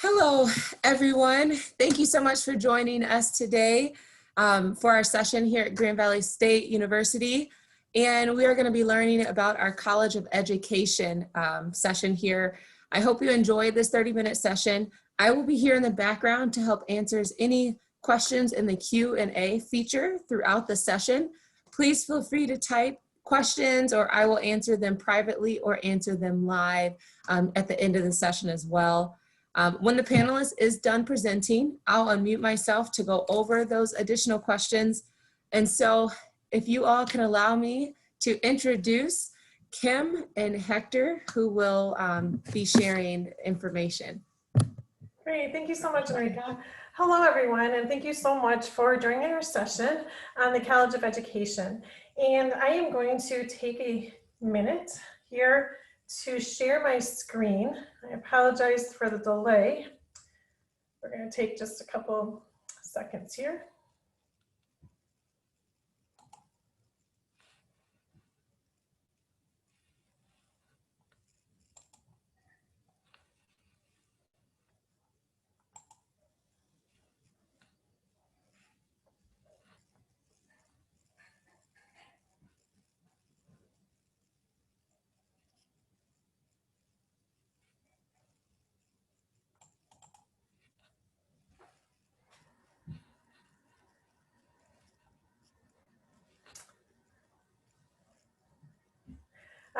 Hello, everyone. Thank you so much for joining us today for our session here at Grand Valley State University. And we are going to be learning about our College of Education session here. I hope you enjoyed this 30-minute session. I will be here in the background to help answer any questions in the Q&A feature throughout the session. Please feel free to type questions or I will answer them privately or answer them live at the end of the session as well. When the panelist is done presenting, I'll unmute myself to go over those additional questions. And so if you all can allow me to introduce Kim and Hector, who will be sharing information. Great, thank you so much, Enrica. Hello, everyone, and thank you so much for joining our session on the College of Education. And I am going to take a minute here to share my screen. I apologize for the delay. We're going to take just a couple seconds here.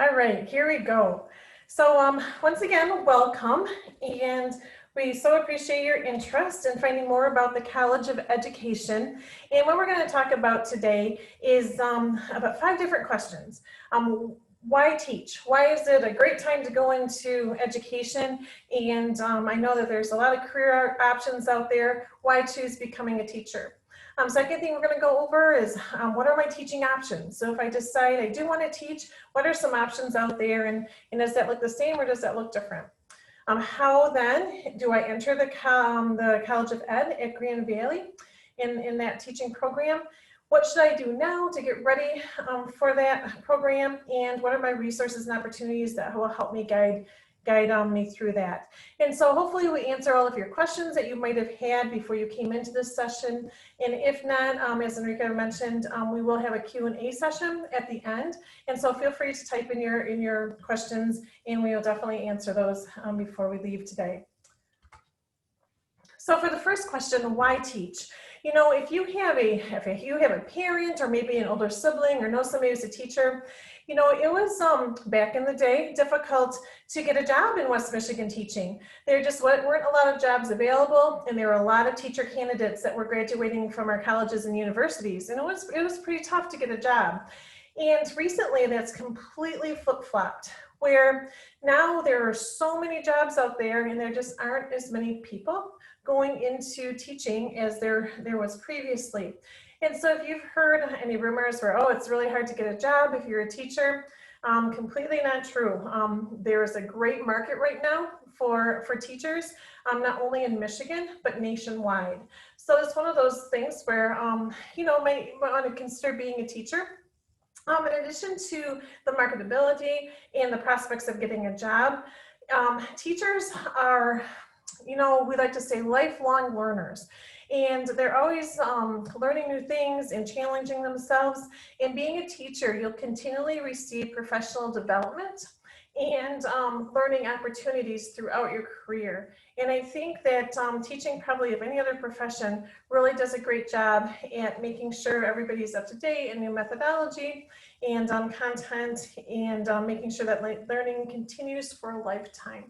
All right, here we go. So once again, welcome, and we so appreciate your interest in finding more about the College of Education. And what we're going to talk about today is about 5 different questions. Why teach? Why is it a great time to go into education? And I know that there's a lot of career options out there. Why choose becoming a teacher? Second thing we're going to go over is what are my teaching options? So if I decide I do want to teach, what are some options out there, and does that look the same or does that look different? How then do I enter the College of Ed at Grand Valley in that teaching program? What should I do now to get ready for that program? And what are my resources and opportunities that will help me guide me through that? And so hopefully we answer all of your questions that you might have had before you came into this session. And if not, as Enrica mentioned, we will have a Q&A session at the end. And so feel free to type in your questions and we will definitely answer those before we leave today. So for the first question, why teach? You know, if you have a parent or maybe an older sibling or know somebody who's a teacher, you know, it was back in the day difficult to get a job in West Michigan teaching. There just weren't a lot of jobs available, and there were a lot of teacher candidates that were graduating from our colleges and universities, and it was pretty tough to get a job. And recently that's completely flip-flopped, where now there are so many jobs out there and there just aren't as many people going into teaching as there was previously. And so if you've heard any rumors where, oh, it's really hard to get a job if you're a teacher, completely not true. There is a great market right now for teachers, not only in Michigan, but nationwide. So it's one of those things where, you know, might want to consider being a teacher. In addition to the marketability and the prospects of getting a job, teachers are, you know, we like to say lifelong learners. And they're always learning new things and challenging themselves. And being a teacher, you'll continually receive professional development and learning opportunities throughout your career. And I think that teaching, probably of any other profession, really does a great job at making sure everybody's up to date in new methodology and content, and making sure that learning continues for a lifetime.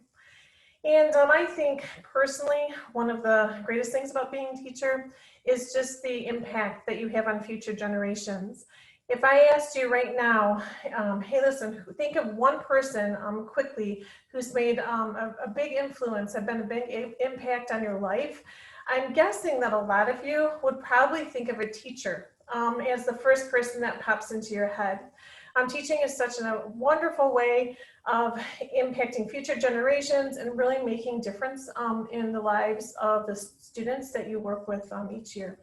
And I think personally, one of the greatest things about being a teacher is just the impact that you have on future generations. If I asked you right now, hey, listen, think of one person quickly who's made a big influence, have been a big impact on your life, I'm guessing that a lot of you would probably think of a teacher as the first person that pops into your head. Teaching is such a wonderful way of impacting future generations and really making difference in the lives of the students that you work with each year.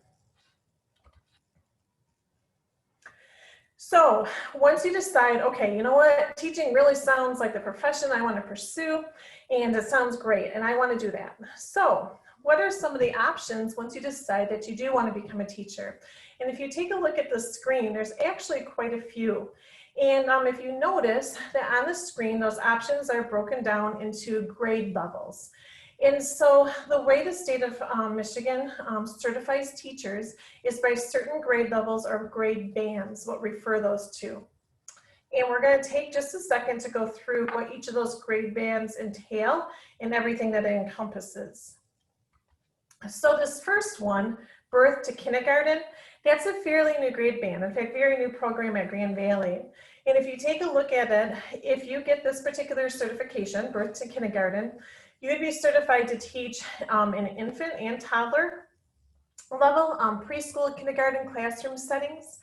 So once you decide, okay, you know what, teaching really sounds like the profession I want to pursue, and it sounds great, and I want to do that. So what are some of the options once you decide that you do want to become a teacher? And if you take a look at the screen, there's actually quite a few. And if you notice that on the screen, those options are broken down into grade levels. And so the way the state of Michigan certifies teachers is by certain grade levels or grade bands, what refer those to. And we're going to take just a second to go through what each of those grade bands entail and everything that it encompasses. So this first one, birth to kindergarten, that's a fairly new grade band. In fact, very new program at Grand Valley. And if you take a look at it, if you get this particular certification, birth to kindergarten, you would be certified to teach an infant and toddler level, preschool, kindergarten classroom settings.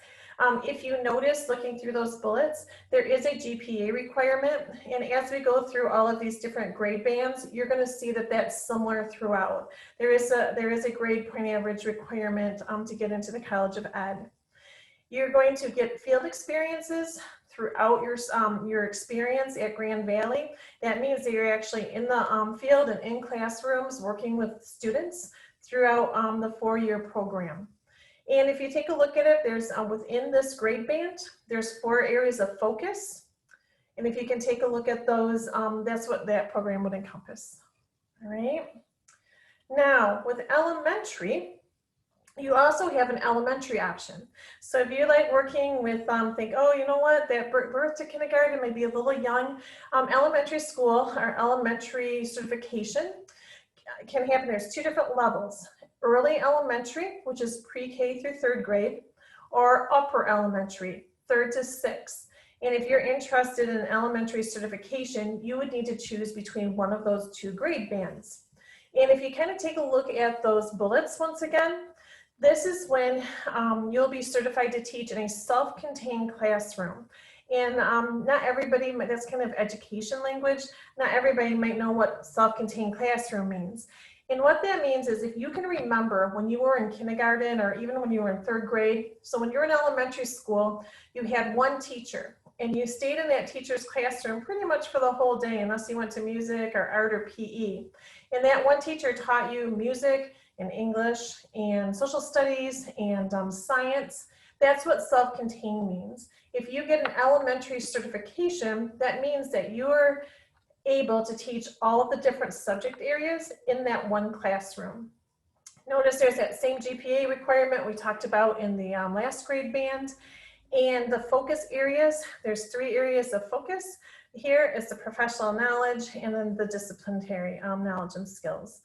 If you notice looking through those bullets, there is a GPA requirement. And as we go through all of these different grade bands, you're going to see that that's similar throughout. There is a grade point average requirement to get into the College of Ed. You're going to get field experiences throughout your experience at Grand Valley. That means that you're actually in the field and in classrooms working with students throughout the 4-year program. And if you take a look at it, there's within this grade band, there's 4 areas of focus. And if you can take a look at those, that's what that program would encompass. All right. Now with elementary, you also have an elementary option. So if you like working with, think, oh, you know what, that birth to kindergarten may be a little young, elementary school or elementary certification can happen. There's 2 different levels: early elementary, which is pre-K through 3rd grade, or upper elementary, 3rd to 6th. And if you're interested in elementary certification, you would need to choose between one of those 2 grade bands. And if you kind of take a look at those bullets once again, this is when you'll be certified to teach in a self-contained classroom. And not everybody, that's kind of education language, not everybody might know what self-contained classroom means. And what that means is, if you can remember when you were in kindergarten or even when you were in 3rd grade, so when you're in elementary school, you had one teacher and you stayed in that teacher's classroom pretty much for the whole day unless you went to music or art or PE. And that one teacher taught you music and English and social studies and science. That's what self-contained means. If you get an elementary certification, that means that you're able to teach all of the different subject areas in that one classroom. Notice there's that same GPA requirement we talked about in the last grade band. And the focus areas, there's 3 areas of focus. Here is the professional knowledge and then the disciplinary knowledge and skills.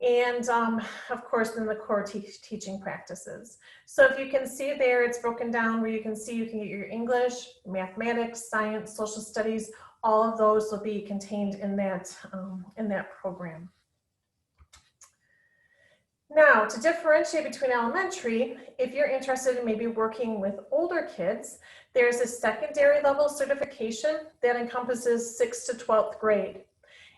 And of course, then the core teaching practices. So if you can see there, it's broken down where you can see you can get your English, mathematics, science, social studies, all of those will be contained in that program. Now, to differentiate between elementary, if you're interested in maybe working with older kids, there's a secondary level certification that encompasses 6th to 12th grade.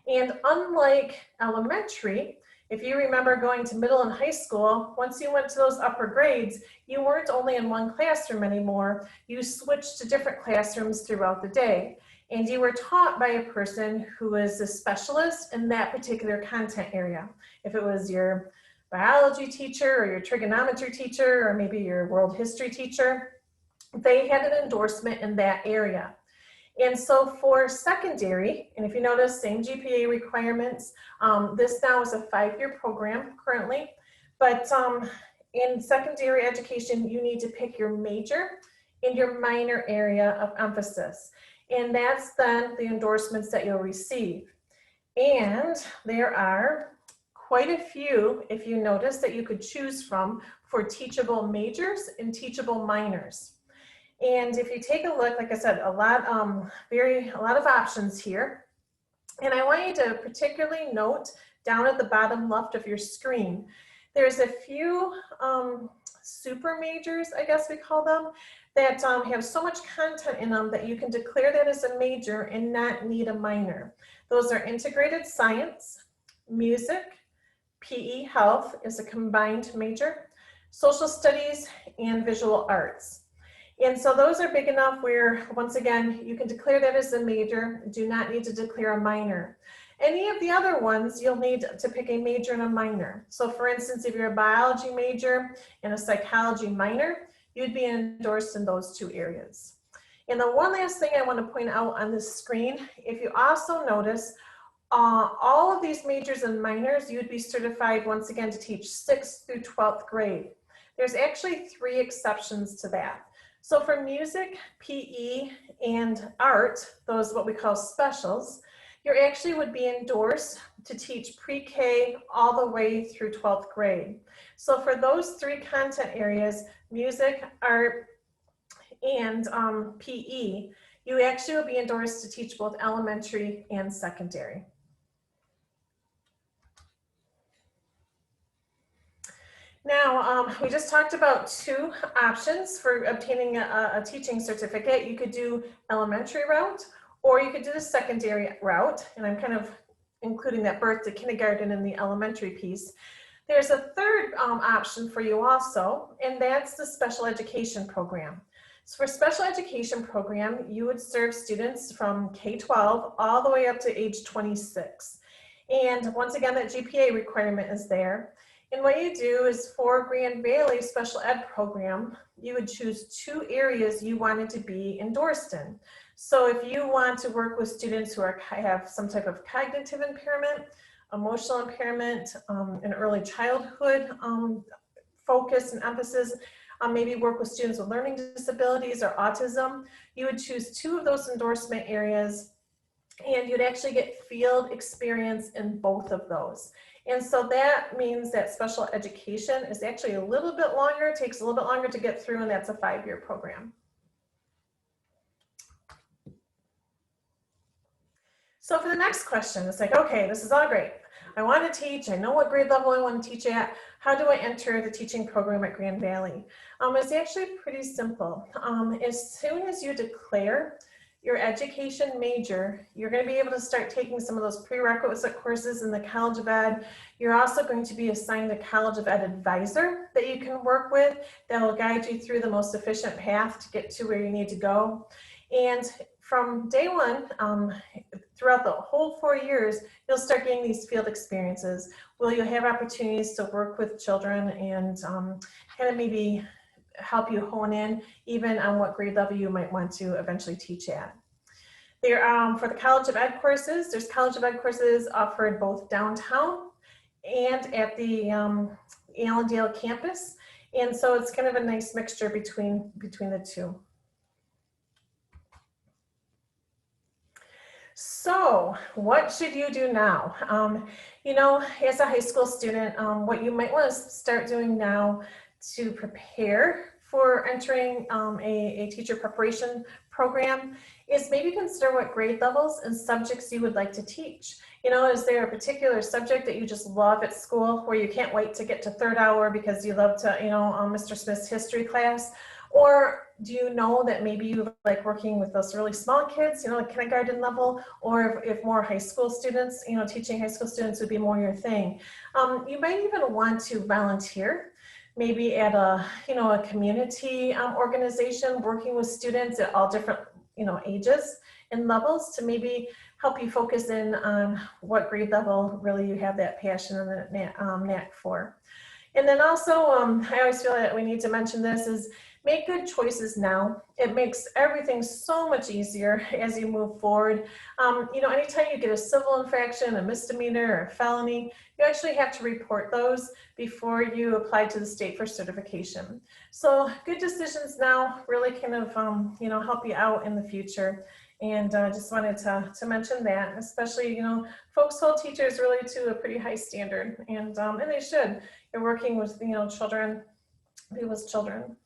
And unlike elementary, if you remember going to middle and high school, once you went to those upper grades, you weren't only in one classroom anymore. You switched to different classrooms throughout the day. And you were taught by a person who was a specialist in that particular content area. If it was your biology teacher or your trigonometry teacher or maybe your world history teacher, they had an endorsement in that area. And so for secondary, and if you notice, same GPA requirements, this now is a 5-year program currently, but in secondary education, you need to pick your major and your minor area of emphasis. And that's then the endorsements that you'll receive. And there are quite a few, if you notice, that you could choose from for teachable majors and teachable minors. And if you take a look, like I said, a lot of options here. And I want you to particularly note down at the bottom left of your screen, there's a few super majors, I guess we call them, that have so much content in them that you can declare that as a major and not need a minor. Those are integrated science, music, PE health is a combined major, social studies, and visual arts. And so those are big enough where, once again, you can declare that as a major, do not need to declare a minor. Any of the other ones, you'll need to pick a major and a minor. So for instance, if you're a biology major and a psychology minor, you'd be endorsed in those two areas. And the one last thing I want to point out on this screen, if you also notice, all of these majors and minors, you'd be certified once again to teach 6th through 12th grade. There's actually 3 exceptions to that. So for music, PE, and art, those what we call specials, you actually would be endorsed to teach pre-K all the way through 12th grade. So for those 3 content areas, music, art, and PE, you actually will be endorsed to teach both elementary and secondary. Now, we just talked about 2 options for obtaining a teaching certificate. You could do elementary route, or you could do the secondary route, and I'm kind of including that birth to kindergarten in the elementary piece. There's a third option for you also, and that's the special education program. So for special education program, you would serve students from K-12 all the way up to age 26. And once again, that GPA requirement is there. And what you do is for Grand Valley Special Ed program, you would choose 2 areas you wanted to be endorsed in. So if you want to work with students who have some type of cognitive impairment, emotional impairment, and early childhood focus and emphasis, maybe work with students with learning disabilities or autism, you would choose 2 of those endorsement areas, and you'd actually get field experience in both of those. And so that means that special education is actually a little bit longer, it takes a little bit longer to get through, and that's a 5-year program. So for the next question, it's like, okay, this is all great. I want to teach, I know what grade level I want to teach at. How do I enter the teaching program at Grand Valley? It's actually pretty simple. As soon as you declare your education major, you're going to be able to start taking some of those prerequisite courses in the College of Ed. You're also going to be assigned a College of Ed advisor that you can work with that will guide you through the most efficient path to get to where you need to go. And from day one, throughout the whole 4 years, you'll start getting these field experiences. Will you have opportunities to work with children and kind of maybe help you hone in even on what grade level you might want to eventually teach at. There, for the College of Ed courses, there's College of Ed courses offered both downtown and at the Allendale campus. And so it's kind of a nice mixture between the 2. So what should you do now? You know, as a high school student, what you might want to start doing now to prepare for entering a teacher preparation program is maybe consider what grade levels and subjects you would like to teach. You know, is there a particular subject that you just love at school where you can't wait to get to 3rd hour because you love to, you know, Mr. Smith's history class? Or do you know that maybe you like working with those really small kids, you know, like kindergarten level, or if more high school students, you know, teaching high school students would be more your thing. You might even want to volunteer, maybe at a, you know, a community organization working with students at all different, you know, ages and levels to maybe help you focus in on what grade level really you have that passion and that knack for. And then also, I always feel that we need to mention this is make good choices now. It makes everything so much easier as you move forward. You know, anytime you get a civil infraction, a misdemeanor, or a felony, you actually have to report those before you apply to the state for certification. So good decisions now really kind of, you know, help you out in the future. And I just wanted to mention that, especially, you know, folks hold teachers really to a pretty high standard, and they should. You're working with, you know, children, people's children.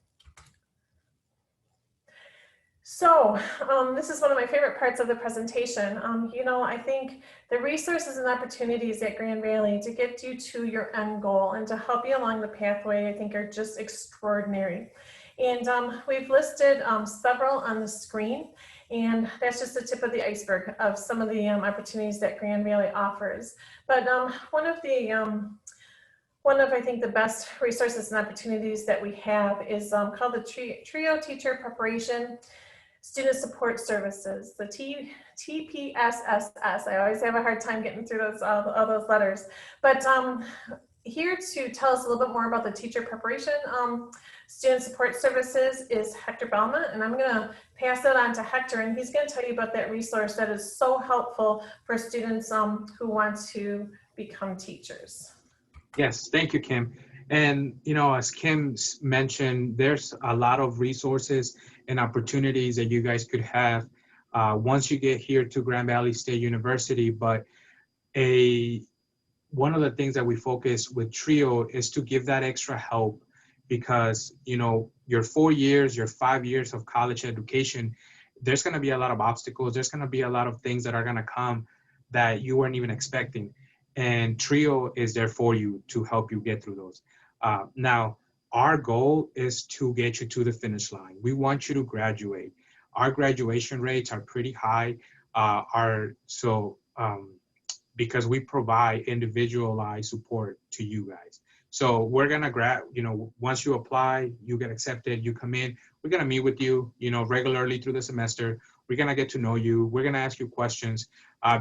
So this is one of my favorite parts of the presentation. You know, I think the resources and opportunities at Grand Valley to get you to your end goal and to help you along the pathway, I think are just extraordinary. And we've listed several on the screen, and that's just the tip of the iceberg of some of the opportunities that Grand Valley offers. But one of one of, I think, the best resources and opportunities that we have is called the TRIO Teacher Preparation Student Support Services, the TPSSS. I always have a hard time getting through all those letters. But here to tell us a little bit more about the teacher preparation student support services is Hector Belma, and I'm going to pass that on to Hector, and he's going to tell you about that resource that is so helpful for students who want to become teachers. Yes, thank you, Kim. And, you know, as Kim mentioned, there's a lot of resources and opportunities that you guys could have once you get here to Grand Valley State University. But one of the things that we focus with TRIO is to give that extra help because, you know, your 4 years, your 5 years of college education, there's going to be a lot of obstacles. There's going to be a lot of things that are going to come that you weren't even expecting. And TRIO is there for you to help you get through those. Now, our goal is to get you to the finish line. We want you to graduate. Our graduation rates are pretty high. Because we provide individualized support to you guys. So we're gonna once you apply, you get accepted, you come in, we're gonna meet with you, you know, regularly through the semester. We're gonna get to know you. We're gonna ask you questions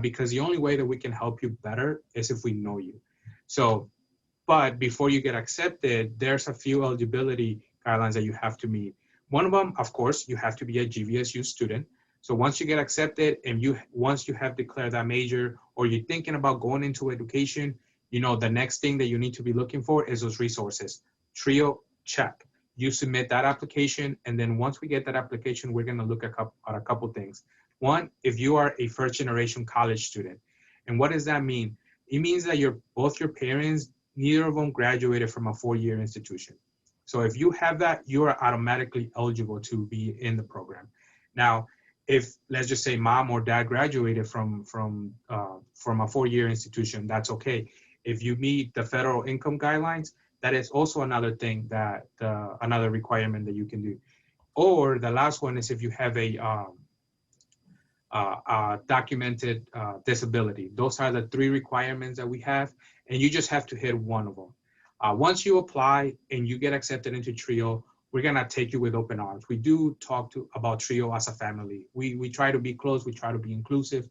because the only way that we can help you better is if we know you. So, but before you get accepted, there's a few eligibility guidelines that you have to meet. One of them, of course, you have to be a GVSU student. So once you get accepted and once you have declared that major or you're thinking about going into education, you know, the next thing that you need to be looking for is those resources. TRIO, check. You submit that application, and then once we get that application, we're gonna look at a couple things. One, if you are a first generation college student. And what does that mean? It means that both your parents, neither of them graduated from a 4-year institution. So if you have that, you are automatically eligible to be in the program. Now, if let's just say mom or dad graduated from a 4-year institution, that's okay. If you meet the federal income guidelines, that is also another thing that another requirement that you can do. Or the last one is if you have a documented disability. Those are the 3 requirements that we have, and you just have to hit one of them. Once you apply and you get accepted into TRIO, we're gonna take you with open arms. We do talk about TRIO as a family. We try to be close. We try to be inclusive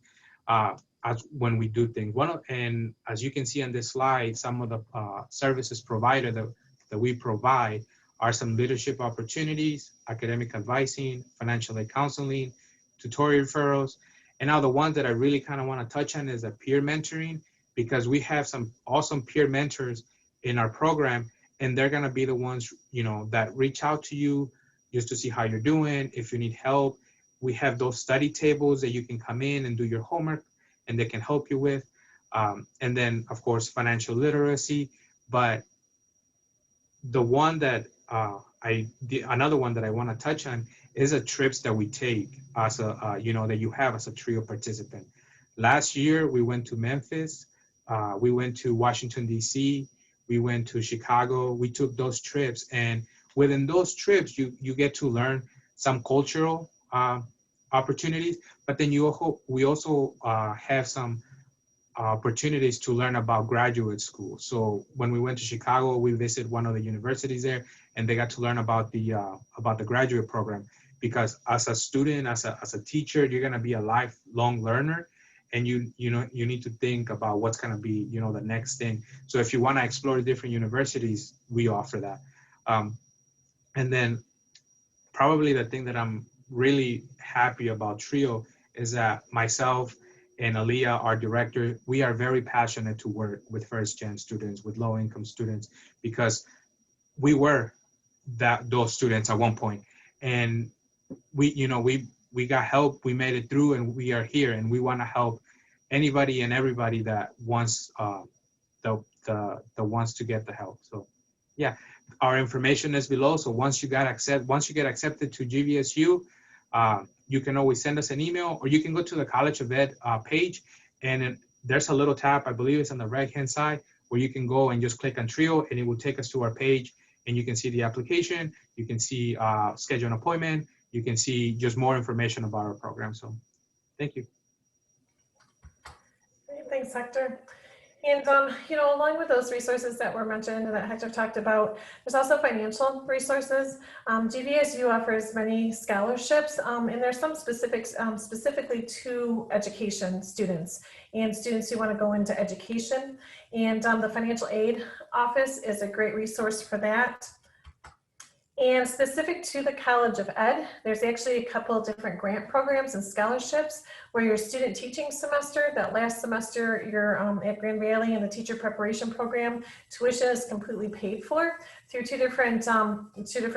when we do things. And as you can see on this slide, some of the services provided that we provide are some leadership opportunities, academic advising, financial aid counseling, tutorial referrals. And now the ones that I really kind of want to touch on is the peer mentoring, because we have some awesome peer mentors in our program, and they're going to be the ones, you know, that reach out to you just to see how you're doing. If you need help, we have those study tables that you can come in and do your homework and they can help you with. And then of course, financial literacy. But the one that another one that I want to touch on is the trips that we take as a, that you have as a TRIO participant. Last year, we went to Memphis, we went to Washington, D.C., we went to Chicago. We took those trips, and within those trips, you get to learn some cultural opportunities, but then we also have some opportunities to learn about graduate school. So when we went to Chicago, we visited one of the universities there, and they got to learn about the graduate program. Because as a student, as a teacher, you're gonna be a lifelong learner, and you need to think about what's gonna be the next thing. So if you want to explore different universities, we offer that. And then probably the thing that I'm really happy about TRIO is that myself and Aaliyah, our director, we are very passionate to work with first-gen students, with low-income students, because we were those students at one point, and we got help, we made it through, and we are here, and we want to help anybody and everybody that wants wants to get the help. So yeah, our information is below. So once you get accepted to GVSU, you can always send us an email, or you can go to the College of Ed page, and there's a little tab, I believe it's on the right-hand side, where you can go and just click on TRIO, and it will take us to our page, and you can see the application, you can see schedule an appointment, you can see just more information about our program. So thank you. Great, thanks, Hector. And, along with those resources that were mentioned and that Hector talked about, there's also financial resources. GVSU offers many scholarships, and there's some specifics specifically to education students and students who want to go into education. And the financial aid office is a great resource for that. And specific to the College of Ed, there's actually a couple of different grant programs and scholarships where your student teaching semester, that last semester you're at Grand Valley in the teacher preparation program, tuition is completely paid for through two different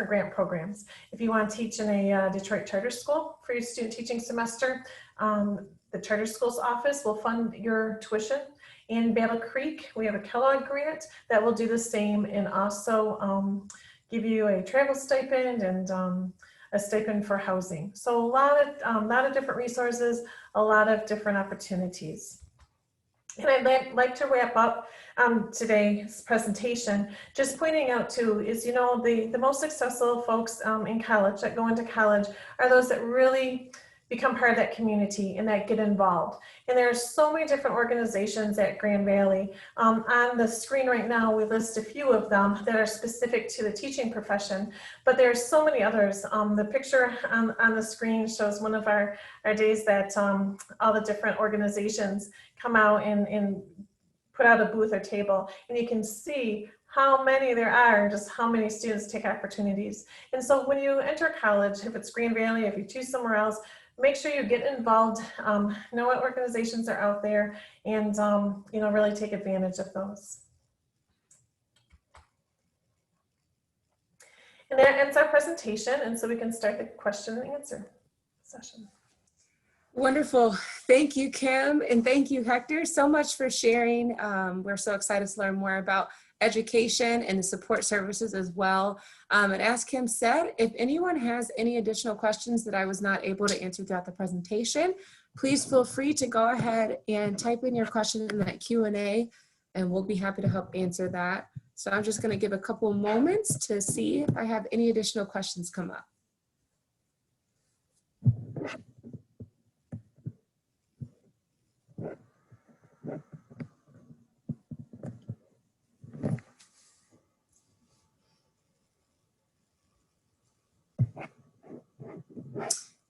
grant programs. If you want to teach in a Detroit charter school for your student teaching semester, the charter schools office will fund your tuition. In Battle Creek, we have a Kellogg grant that will do the same and also give you a travel stipend and a stipend for housing. So a lot of different resources, a lot of different opportunities. And I'd like to wrap up today's presentation, just pointing out too is, the most successful folks in college that go into college are those that really become part of that community and that get involved. And there are so many different organizations at Grand Valley. On the screen right now, we list a few of them that are specific to the teaching profession, but there are so many others. The picture on the screen shows one of our days that all the different organizations come out and put out a booth or table, and you can see how many there are, just how many students take opportunities. And so when you enter college, if it's Grand Valley, if you choose somewhere else, make sure you get involved, know what organizations are out there, and really take advantage of those. And that ends our presentation, and so we can start the question and answer session. Wonderful. Thank you, Kim, and thank you, Hector, so much for sharing. We're so excited to learn more about education and the support services as well. And as Kim said, if anyone has any additional questions that I was not able to answer throughout the presentation, please feel free to go ahead and type in your question in that Q&A, and we'll be happy to help answer that. So I'm just going to give a couple moments to see if I have any additional questions come up.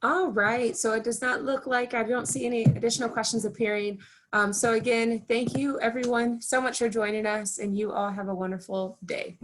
All right, so it does not look like I don't see any additional questions appearing. So again, thank you everyone so much for joining us, and you all have a wonderful day.